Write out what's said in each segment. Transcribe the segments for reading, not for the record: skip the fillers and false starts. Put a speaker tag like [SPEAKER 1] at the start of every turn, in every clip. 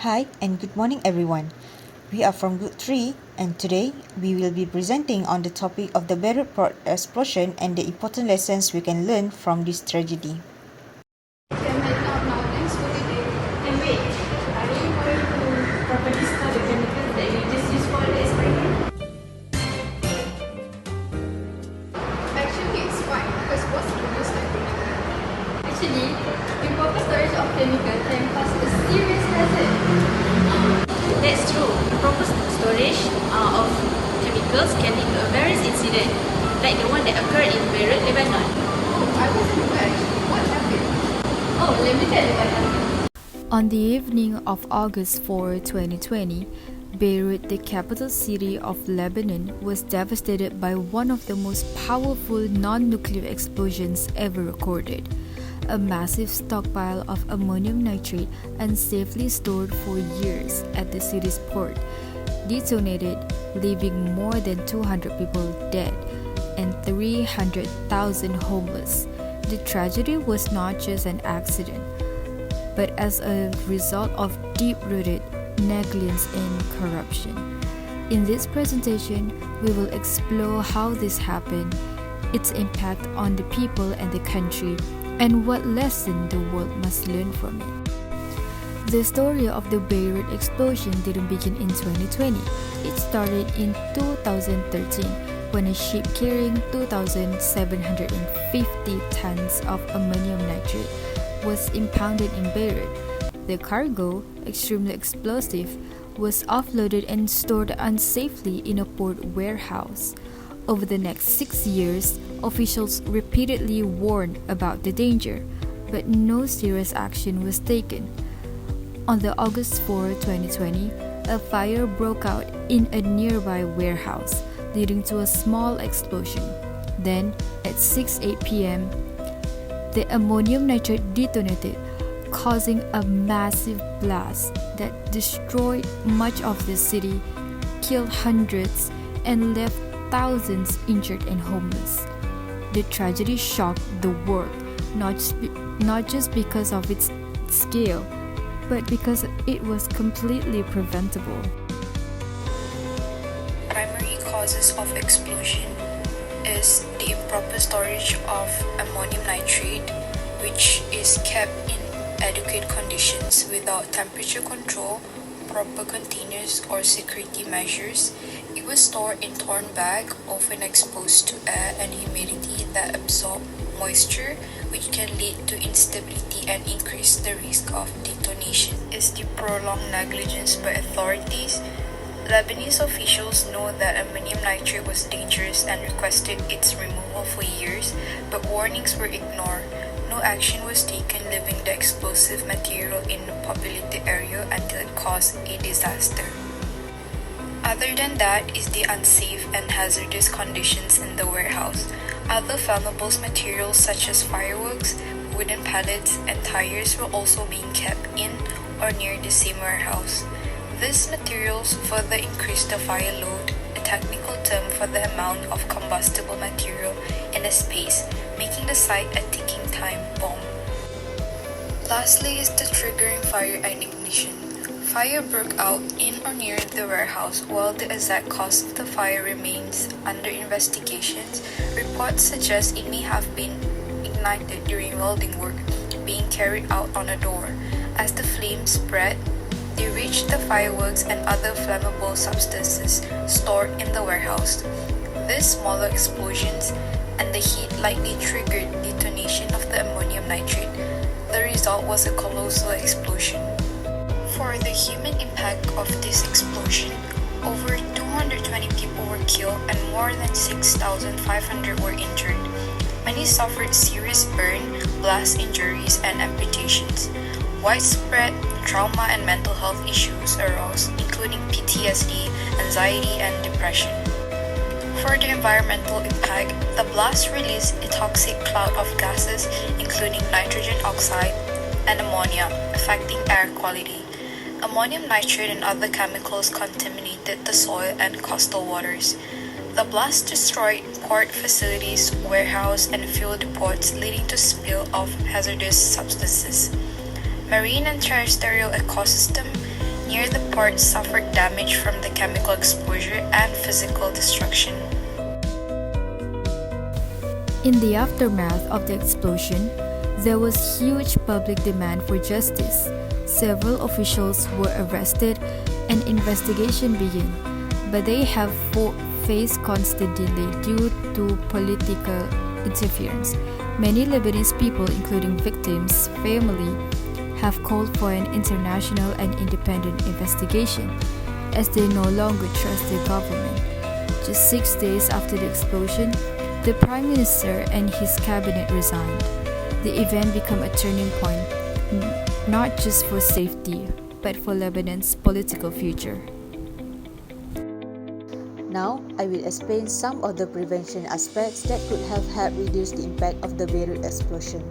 [SPEAKER 1] Hi and good morning everyone. We are from Group 3 and today we will be presenting on the topic of the Beirut port explosion and the important lessons we can learn from this tragedy.
[SPEAKER 2] Thanks for today. And wait, are you going to properly store the chemicals that you just used for the experiment?
[SPEAKER 3] Actually, it's fine because both produce like chemical.
[SPEAKER 2] Actually, improper storage of chemical can cause a serious hazard. That's true. Improper storage of chemicals can lead to a various incident, like the one that occurred in Beirut, Lebanon.
[SPEAKER 3] Oh, I wasn't aware actually. What happened?
[SPEAKER 2] Oh, let me tell you what happened.
[SPEAKER 4] On the evening of August 4, 2020, Beirut, the capital city of Lebanon, was devastated by one of the most powerful non-nuclear explosions ever recorded. A massive stockpile of ammonium nitrate, unsafely stored for years at the city's port, detonated, leaving more than 200 people dead and 300,000 homeless. The tragedy was not just an accident, but as a result of deep-rooted negligence and corruption. In this presentation, we will explore how this happened, its impact on the people and the country, and what lesson the world must learn from it. The story of the Beirut explosion didn't begin in 2020. It started in 2013 when a ship carrying 2,750 tons of ammonium nitrate was impounded in Beirut. The cargo, extremely explosive, was offloaded and stored unsafely in a port warehouse. Over the next 6 years, officials repeatedly warned about the danger, but no serious action was taken. On the August 4, 2020, a fire broke out in a nearby warehouse, leading to a small explosion. Then, at 6:08 p.m., the ammonium nitrate detonated, causing a massive blast that destroyed much of the city, killed hundreds, and left thousands injured and homeless. The tragedy shocked the world, not just because of its scale, but because it was completely preventable.
[SPEAKER 5] Primary causes of explosion is the improper storage of ammonium nitrate, which is kept in adequate conditions without temperature control, proper containers, or security measures. It was stored in torn bag, often exposed to air and humidity that absorb moisture, which can lead to instability and increase the risk of detonation. Is the prolonged negligence by authorities. Lebanese officials know that ammonium nitrate was dangerous and requested its removal for years, but warnings were ignored. No action was taken, leaving the explosive material in a populated area until it caused a disaster. Other than that is the unsafe and hazardous conditions in the warehouse. Other flammable materials such as fireworks, wooden pallets, and tires were also being kept in or near the same warehouse. These materials further increase the fire load, a technical term for the amount of combustible material in a space, making the site a ticking time bomb. Lastly is the triggering fire and ignition. Fire broke out in or near the warehouse. While the exact cause of the fire remains under investigations, reports suggest it may have been ignited during welding work being carried out on a door. As the flames spread, they reached the fireworks and other flammable substances stored in the warehouse. These smaller explosions and the heat likely triggered detonation of the ammonium nitrate. The result was a colossal explosion. For the human impact of this explosion, over 220 people were killed and more than 6,500 were injured. Many suffered serious burn, blast injuries, and amputations. Widespread trauma and mental health issues arose, including PTSD, anxiety, and depression. For the environmental impact, the blast released a toxic cloud of gases, including nitrogen oxide and ammonia, affecting air quality. Ammonium nitrate and other chemicals contaminated the soil and coastal waters. The blast destroyed port facilities, warehouse, and fuel depots, leading to spill of hazardous substances. Marine and terrestrial ecosystem near the port suffered damage from the chemical exposure and physical destruction.
[SPEAKER 4] In the aftermath of the explosion, there was huge public demand for justice. Several officials were arrested and investigation began, but they have faced constant delay due to political interference. Many Lebanese people, including victims' family, have called for an international and independent investigation, as they no longer trust the government. Just 6 days after the explosion, the Prime Minister and his cabinet resigned. The event became a turning point, not just for safety, but for Lebanon's political future.
[SPEAKER 1] Now, I will explain some of the prevention aspects that could have helped reduce the impact of the Beirut explosion.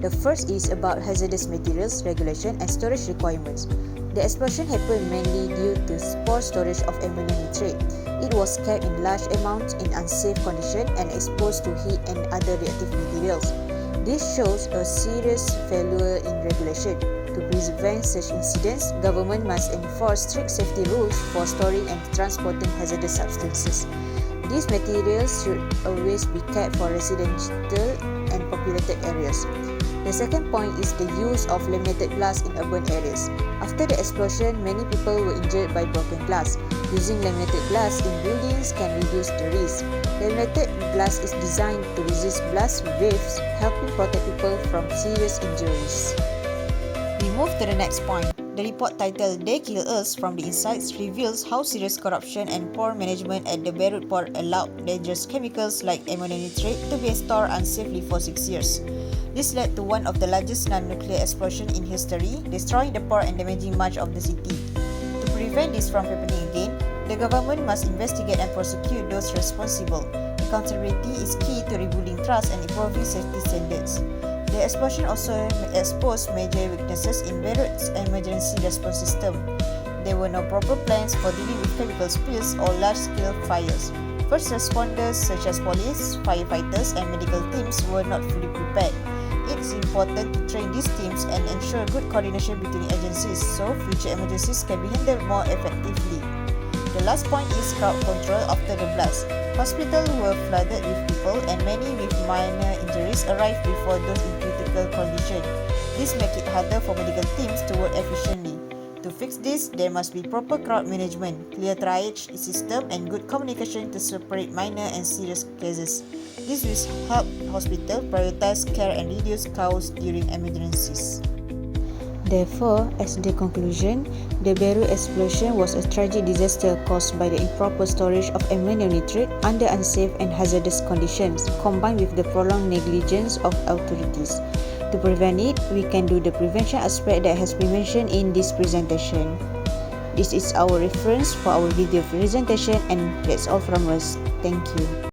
[SPEAKER 1] The first is about hazardous materials regulation and storage requirements. The explosion happened mainly due to poor storage of ammonium nitrate. It was kept in large amounts in unsafe condition and exposed to heat and other reactive materials. This shows a serious failure in regulation. To prevent such incidents, government must enforce strict safety rules for storing and transporting hazardous substances. These materials should always be kept for residential and populated areas. The second point is the use of laminated glass in urban areas. After the explosion, many people were injured by broken glass. Using laminated glass in buildings can reduce the risk. Laminated glass is designed to resist blast waves, helping protect people from serious injuries. We move to the next point. The report titled "They Kill Us from the Inside" reveals how serious corruption and poor management at the Beirut port allowed dangerous chemicals like ammonium nitrate to be stored unsafely for 6 years. This led to one of the largest non-nuclear explosions in history, destroying the port and damaging much of the city. To prevent this from happening again, the government must investigate and prosecute those responsible. Accountability is key to rebuilding trust and improving safety standards. The explosion also exposed major weaknesses in Beirut's emergency response system. There were no proper plans for dealing with chemical spills or large-scale fires. First responders such as police, firefighters, and medical teams were not fully prepared. It is important to train these teams and ensure good coordination between agencies so future emergencies can be handled more effectively. The last point is crowd control after the blast. Hospitals were flooded with people and many with minor injuries arrived before those in critical condition. This makes it harder for medical teams to work efficiently. To fix this, there must be proper crowd management, clear triage system, and good communication to separate minor and serious cases. This will help hospitals prioritize care and reduce chaos during emergencies. Therefore, as the conclusion, the Beirut explosion was a tragic disaster caused by the improper storage of ammonium nitrate under unsafe and hazardous conditions, combined with the prolonged negligence of authorities. To prevent it, we can do the prevention aspect that has been mentioned in this presentation. This is our reference for our video presentation, and that's all from us. Thank you.